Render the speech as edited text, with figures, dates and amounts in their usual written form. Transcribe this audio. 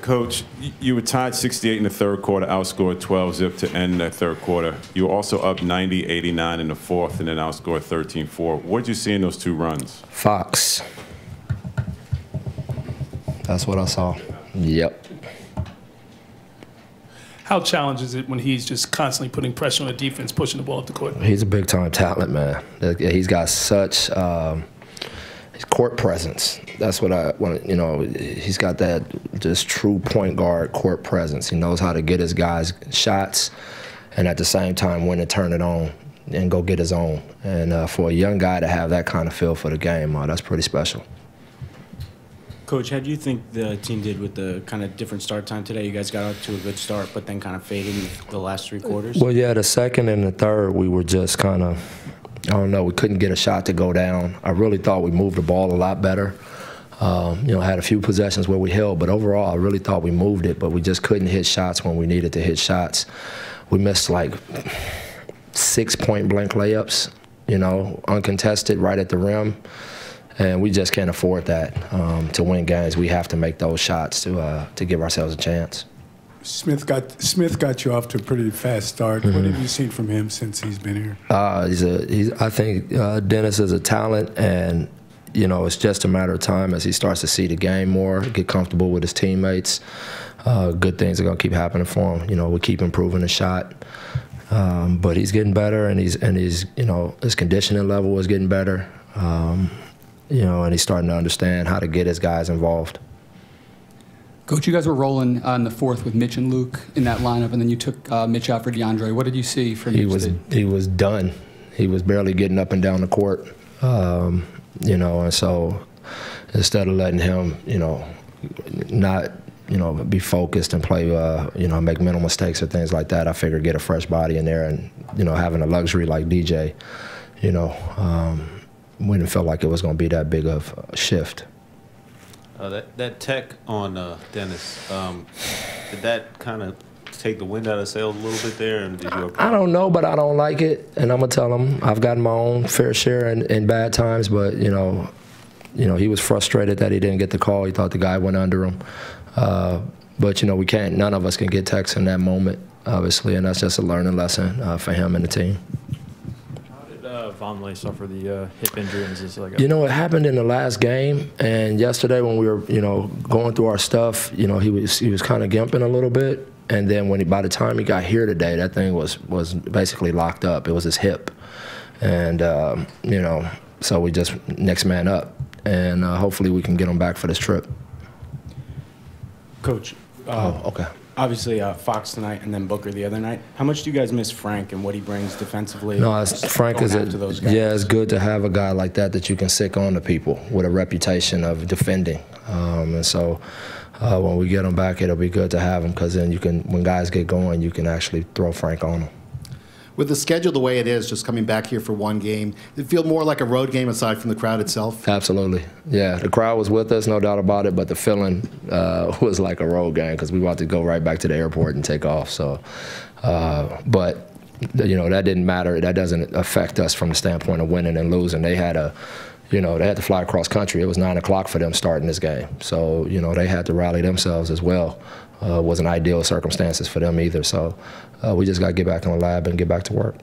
Coach, you were tied 68 in the third quarter, outscored 12-zip to end the third quarter. You were also up 90-89 in the fourth, and then outscored 13-4. What did you see in those two runs? Fox. That's what I saw. Yep. How challenging is it when he's just constantly putting pressure on the defense, pushing the ball up the court? He's a big-time talent, man. He's got such court presence. That's what I want. You know, he's got that just true point guard court presence. He knows how to get his guys shots, and at the same time when to turn it on and go get his own. And for a young guy to have that kind of feel for the game, that's pretty special. Coach, how do you think the team did with the kind of different start time today? You guys got out to a good start, but then kind of faded in the last three quarters? Well, yeah, the second and the third, we were just kind of, I don't know, we couldn't get a shot to go down. I really thought we moved the ball a lot better. You know, had a few possessions where we held, but overall, I really thought we moved it, but we just couldn't hit shots when we needed to hit shots. We missed like 6 point-blank layups, you know, uncontested right at the rim. And we just can't afford that. To win games, we have to make those shots to give ourselves a chance. Smith got you off to a pretty fast start. What have you seen from him since he's been here? I think Dennis is a talent, and you know, it's just a matter of time as he starts to see the game more, get comfortable with his teammates. Good things are gonna keep happening for him. You know, we keep improving the shot, but he's getting better, and he's you know, his conditioning level is getting better. You know, and he's starting to understand how to get his guys involved. Coach, you guys were rolling in the fourth with Mitch and Luke in that lineup, and then you took Mitch out for DeAndre. What did you see from Mitch? He was done. He was barely getting up and down the court. You know, and so instead of letting him, you know, not, you know, be focused and play, you know, make mental mistakes or things like that, I figured get a fresh body in there, and you know, having a luxury like DJ, you know. We didn't feel like it was going to be that big of a shift. That tech on Dennis, did that kind of take the wind out of sails a little bit there? And did you I don't know, but I don't like it, and I'm gonna tell him I've gotten my own fair share in bad times. But you know, he was frustrated that he didn't get the call. He thought the guy went under him. But you know, we can't. None of us can get techs in that moment, obviously, and that's just a learning lesson for him and the team. Vonleh suffer the hip injury? And is this like you know, it happened in the last game, and yesterday when we were, you know, going through our stuff, you know, he was kind of gimping a little bit, and then by the time he got here today, that thing was basically locked up. It was his hip, and you know, so we just next man up, and hopefully we can get him back for this trip. Coach. Okay. Obviously, Fox tonight and then Booker the other night. How much do you guys miss Frank and what he brings defensively? No, Frank is yeah, it's good to have a guy like that you can sick on to people with a reputation of defending. And so when we get him back, it'll be good to have him, because then you can, when guys get going, you can actually throw Frank on them. With the schedule the way it is, just coming back here for one game, it feel more like a road game aside from the crowd itself? Absolutely. Yeah, the crowd was with us, no doubt about it, but the feeling was like a road game, because we about to go right back to the airport and take off. So, but, you know, that didn't matter. That doesn't affect us from the standpoint of winning and losing. They had you know, they had to fly across country. It was 9 o'clock for them starting this game. So, you know, they had to rally themselves as well. Wasn't ideal circumstances for them either. So we just got to get back in the lab and get back to work.